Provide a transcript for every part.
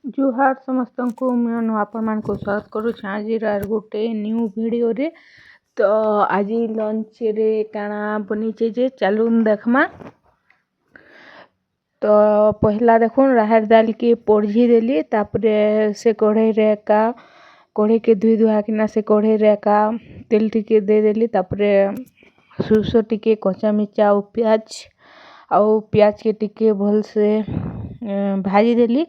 जुहार समस्त को मैं आपण मान को स्वागत करुँ आज गोटे न्यू वीडियो रे। तो आज लंच रे काना बनीचे जे चलून देखमा। तो पहला देखून राहर दाल के पोड़झी देली तापरे से कढ़ाई रे का कढ़ाई के धुई धुआ किना से कढ़ाई रे का तेल टिके दे देली तापरे सुरसो टिके कच्चा मिर्चा और प्याज के टिके भल से भाजी देली।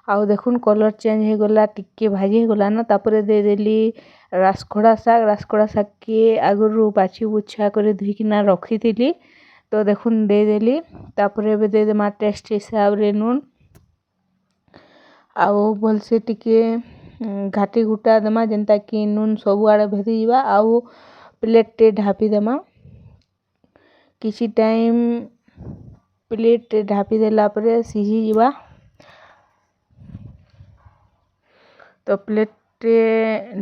आउ देखुन कलर चेंज हो गला टिके भाजी हो गला न तापरे दे देली रासखोड़ा शाग के आगुरु बाछी बुछा करे धुई किना रखी थी। तो देखुन दे देली तापरे बे दे देमा टेस्ट हिसाब रे नून आउ भल से टिके घाटी गुटा देमा जेंता कि नून सब आड़े भेदी जीवा। आउ प्लेट टे ढापी देमा किसी टाइम प्लेट ढापी देला परे सिझी जीवा। तो प्लेट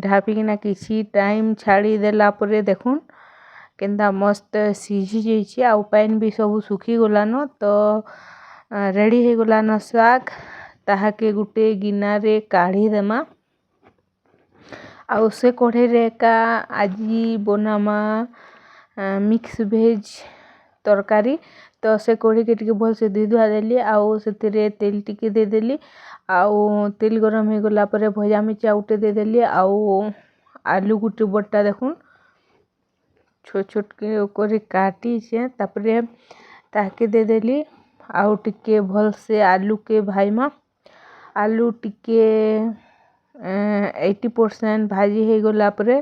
ढापी किना किसी टाइम छाड़ी देला परे देखुन केंदा मस्त सिझी जाइए। आउ पानी भी सब सुखी गलान तो रेडी हो गलान शाग ताहाके गुटे गिना रे काढ़ी देमा। आउ से कढ़ाई रे का आजी बनामा मिक्स वेज तरकारी। तो से कढ़ी के टिके भल से धुई धुआ देली आउ से तेल टिके दे देली आउ तेल गरम हो गला परे भजा मिर्चा उठे दे देली आउ आलू गुटे बट्टा देखुन छोट छोट के करे काटी से तापरे ताके दे देली आउ टिके भल से आलू के भाईमा आलू टिके 80% भाजी हो गला परे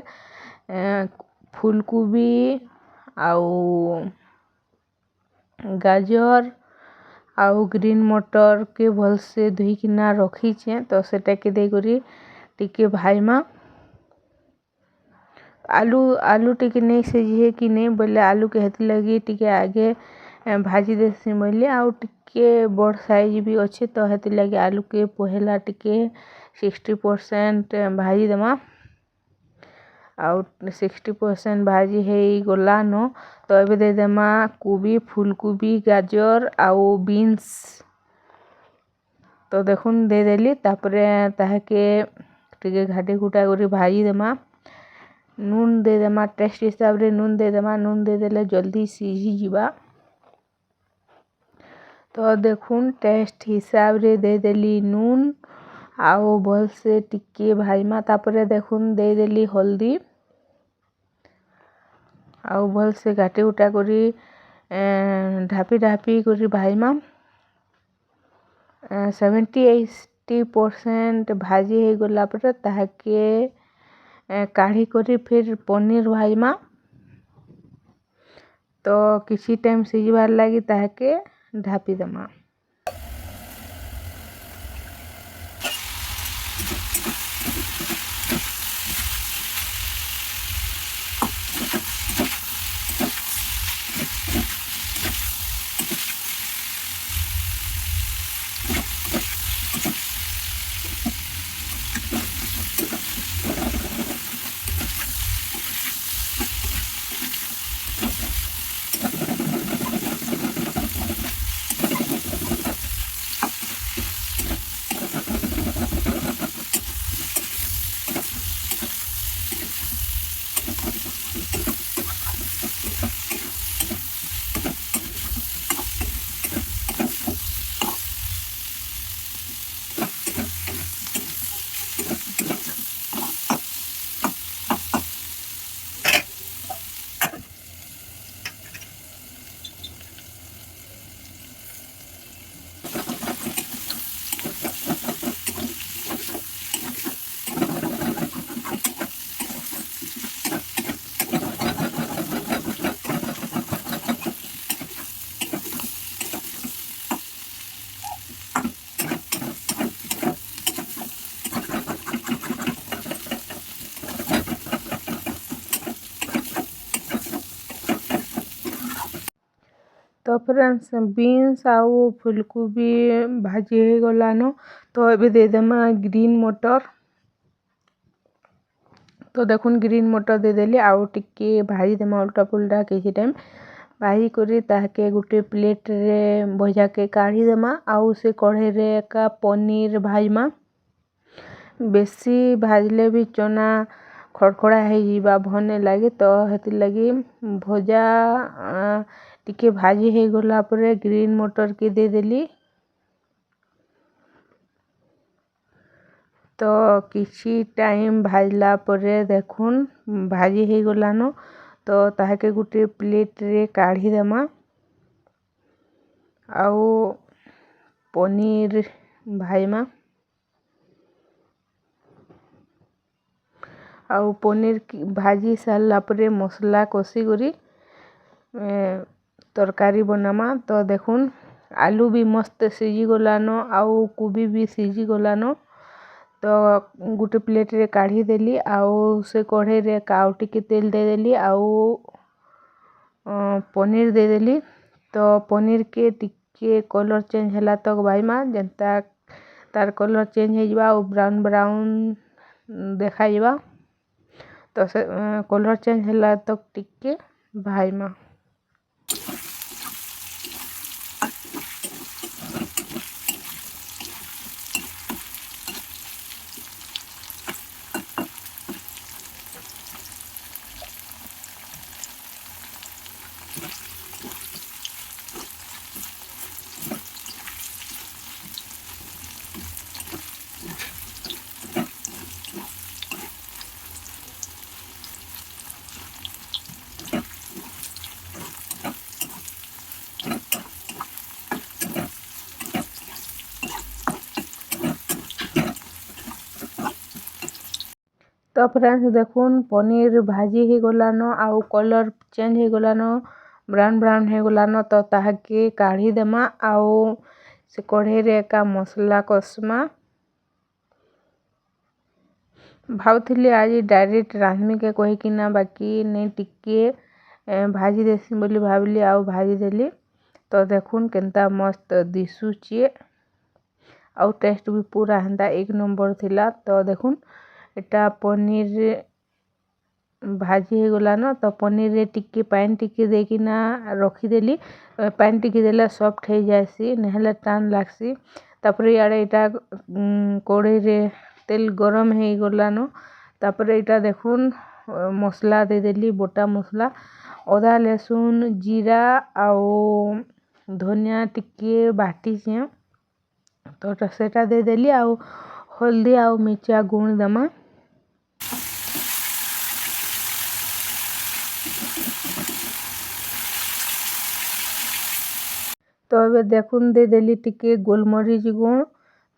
फूलकोबी आउ गाजर आउ ग्रीन मटर के भल से धुई किना रखी छे। तो सेटा के दे करी टिके भाईमा आलू टिके नहीं सेझे कि नहीं बोले आलू के हेती लगी टिके आगे भाजी देसी बोले आउ टिके बड़ साइज भी अच्छे। तो हेती लगी आलू के पहला टिके 60% भाजी देमा आउ 60% भाजी है गला न। तो अबे दे देमा कोबी फूलकोबी गाजर आउ बीन्स। तो देखुन दे देली तापरे ताहाके टिके घाटी घुटा करी भाजी देमा नून दे देमा टेस्ट हिसाब रे नून दे देमा नून दे देले जल्दी सिझी जीवा। तो देखुन टेस्ट हिसाब रे दे देली नून आउ भल से टिके भाईमा तापरे देखुन दे देली हल्दी आउ भल से घाटी उटा करी ढापी करी भाईमा 70-80% भाजी हो गला पर ताहाके काढ़ी करी फिर पनीर भाईमा। तो किसी टाइम सिझबार लगी ताहाके ढापी देमा। तो फ्रेंड्स बीन्स आउ फूलकोबी भाजी हो गला न। तो अबे दे देमा ग्रीन मटर। तो देखुन ग्रीन मटर दे देली आउ टिके भाजी देमा उल्टा पुल्टा किसी टाइम भाजी करी ताहाके गुटे प्लेट रे भजा के काढ़ी देमा आउ से कढ़ाई रे का पनीर भाजमा। ବେଶୀ ଭାଜିଲେ ବି ଚନା ଖଡ଼ଖଡ଼ା ହେଇଯିବା ଭଲ ନାଇଁ ଲାଗେ। ତ ହେଥିର୍ଲାଗି ଭଜା ଟିକେ ଭାଜି ହେଇଗଲା ପରେ ଗ୍ରୀନ୍ ମଟରକେ ଦେଇଦେଲି। ତ କିଛି ଟାଇମ୍ ଭାଜିଲା ପରେ ଦେଖୁନ୍ ଭାଜି ହେଇଗଲାନ। ତ ତାହାକେ ଗୋଟେ ପ୍ଲେଟ୍ରେ କାଢ଼ିଦେମା। ଆଉ ପନିର୍ ଭାଜମା। ଆଉ ପନିର୍ ଭାଜି ସାରିଲା ପରେ ମସଲା କଷିକରି ତରକାରୀ ବନାମା। ତ ଦେଖୁନ୍ ଆଲୁ ବି ମସ୍ତ ସିଝିଗଲାନ ଆଉ କୋବି ବି ସିଝିଗଲାନ। ତ ଗୋଟେ ପ୍ଲେଟ୍ରେ କାଢ଼ିଦେଲି ଆଉ ସେ କଢ଼େଇରେ ଆଉ ଟିକେ ତେଲ ଦେଇଦେଲି ଆଉ ପନିର୍ ଦେଇଦେଲି। ତ ପନିର୍କେ ଟିକେ କଲର୍ ଚେଞ୍ଜ ହେଲା ତକ୍ ଭାଜମା ଯେନ୍ତା ତାର୍ କଲର୍ ଚେଞ୍ଜ ହେଇଯିବା ଆଉ ବ୍ରାଉନ୍ ବ୍ରାଉନ୍ ଦେଖାଯିବା। ତ ସେ କଲର୍ ଚେଞ୍ଜ ହେଲା ତକ୍ ଟିକେ ଭାଜମା। ତ ଫ୍ରେଣ୍ଡସ୍ ଦେଖୁନ୍ ପନିର୍ ଭାଜି ହେଇଗଲାନ ଆଉ କଲର୍ ଚେଞ୍ଜ ହେଇଗଲାନ ବ୍ରାଉନ୍ ବ୍ରାଉନ୍ ହେଇଗଲାନ। ତ ତାହାକେ କାଢ଼ିଦେମା ଆଉ ସେ କଢ଼େଇରେ ଏକା ମସଲା କଷମା। ଭାବୁଥିଲି ଆଜି ଡାଇରେକ୍ଟ ରାନ୍ଧମିକେ କହିକିନା ବାକି ନେଇ ଟିକେ ଭାଜି ଦେସି ବୋଲି ଭାବିଲି ଆଉ ଭାଜିଦେଲି। ତ ଦେଖୁନ୍ କେନ୍ତା ମସ୍ତ ଦିଶୁଚେ ଆଉ ଟେଷ୍ଟ ବି ପୁରା ହେନ୍ତା ଏକ ନମ୍ବର ଥିଲା। ତ ଦେଖୁନ୍ ଏଟା ପନିର୍ ଭାଜି ହେଇଗଲାନ। ତ ପନିର୍ରେ ଟିକେ ପାଣି ଟିକେ ଦେଇକିନା ରଖିଦେଲି। ପାଣି ଟିକେ ଦେଲେ ସଫ୍ଟ ହେଇଯାଏସି ନହେଲେ ଟାନ୍ ଲାଗ୍ସି। ତାପରେ ଇଆଡ଼େ ଏଇଟା କଢ଼େଇରେ ତେଲ ଗରମ ହେଇଗଲାନ। ତାପରେ ଏଇଟା ଦେଖୁନ୍ ମସଲା ଦେଇଦେଲି ବଟା ମସଲା ଅଦା ରସୁଣ ଜିରା ଆଉ ଧନିଆ ଟିକେ ବାଟିଛେଁ। ତ ସେଟା ଦେଇଦେଲି ଆଉ ହଳଦୀ ଆଉ ମିର୍ଚା ଗୁଣ୍ଡ ଦେମା। ତ ଏବେ ଦେଖୁନ୍ ଦେଇଦେଲି ଟିକେ ଗୋଲମରିଚ ଗୁଣ୍ଡ।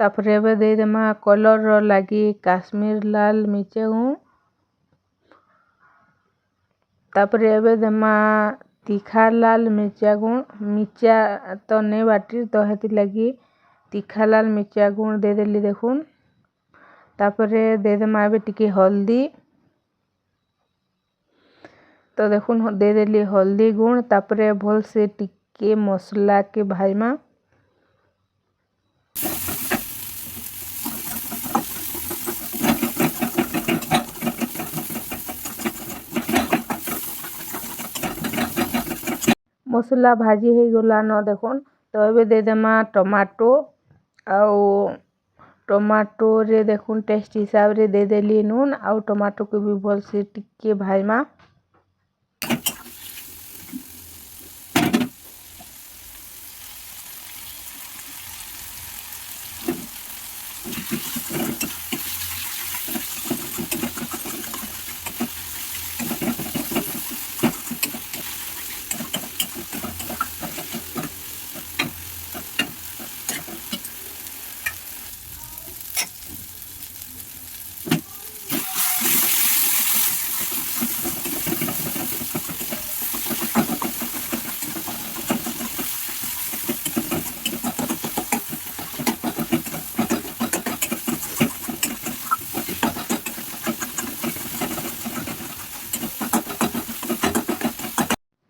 ତାପରେ ଏବେ ଦେଇଦେମା କଲର୍ର ଲାଗି କାଶ୍ମୀର ଲାଲ ମିର୍ଚା ଗୁଣ୍ଡ। ତାପରେ ଏବେ ଦେମା ତିଖା ଲାଲ ମିର୍ଚା ଗୁଣ୍ଡ। ମିର୍ଚା ତ ନେଇ ବାଟିର୍ ତ ହେଥିର୍ଲାଗି ତିଖା ଲାଲ ମିର୍ଚା ଗୁଣ୍ଡ ଦେଇଦେଲି ଦେଖୁନ୍। ତାପରେ ଦେଇଦେମା ଏବେ ଟିକେ ହଳଦୀ। ତ ଦେଖୁନ୍ ଦେଇଦେଲି ହଳଦୀ ଗୁଣ୍ଡ। ତାପରେ ଭଲସେ ଟିକେ ମସଲାକେ ଭାଜମା। ମସଲା ଭାଜି ହେଇଗଲାନ ଦେଖୁନ୍। ତ ଏବେ ଦେଇଦେମା ଟମାଟୋ ଆଉ ଟମାଟୋରେ ଦେଖୁନ୍ ଟେଷ୍ଟ ହିସାବରେ ଦେଇଦେଲି ନୁନ୍ ଆଉ ଟମାଟୋକୁ ବି ଭଲସେ ଟିକେ ଭାଜମା।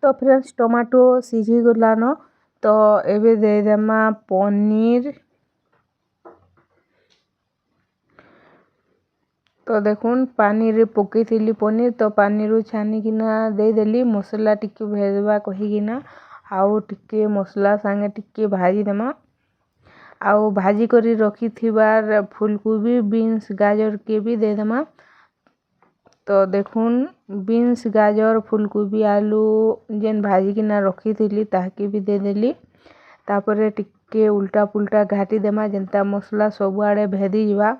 तो फ्रेंड्स टमाटो सिझी गलान। तो एबे देदेमा पनीर। तो देखुन पानी रे पकेइथिली पनीर। तो पानी रू छानिकिना देदेली मसला टिके भेजबा कहिकिना आउ टिके मसला संगे टिके भाजी देमा। आउ भाजी करी रखी थिबार फूलकोबी बीन्स गाजर के भी दे देमा। तो देखुन बीन्स गाजर फूलकोबी आलू जेन भाजी किना रखी थिली ताके भी दे देली। तापरे टिके उल्टा पुल्टा घाटी देमा जेनता मसला सब आड़े भेदी जिवा।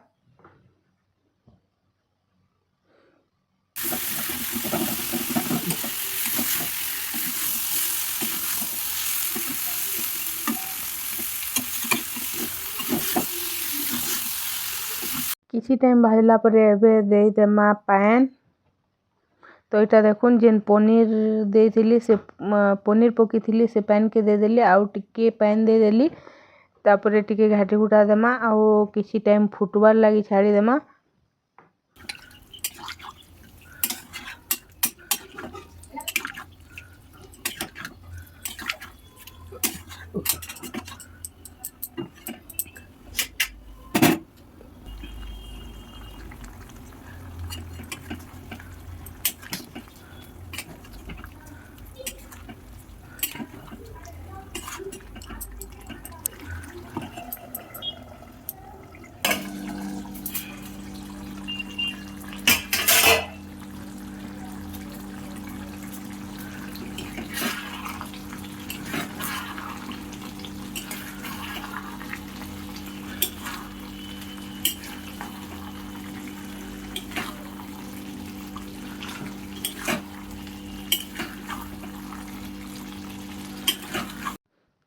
किसी टाइम भाजला परे एबे दे देमा पान। तो यहाँ देखुन जेन पनीर देइथिली से पनीर पकीथिली से पैन के दे देली आउ टिके पैन दे देली। तापरे टिके घाटी घुटा देमा आउ किसी टाइम फुटबार लगी छाड़ी देमा।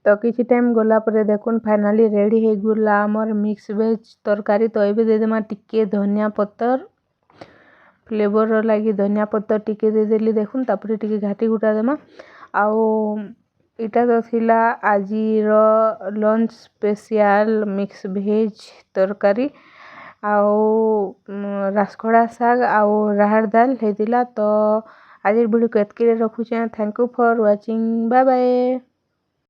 तो किसी टाइम गला पर देखुन फाइनाली रेडी हो गला आमर मिक्स वेज तरकारी। तो ये दे देमा टिके धनिया पत्तर फ्लेवर लगी धनिया पत्तर टिके दे देली देखुन। तापरे टिके घाटी गुटा देमा आउ इटा तो थिला आजीर लंच स्पेशल मिक्स वेज तरकारी आउ रासखड़ा साग आउ राहड़ दाल हेतिला। तो आज वीडियो को एतके रखुचे। Thank you for watching bye bye.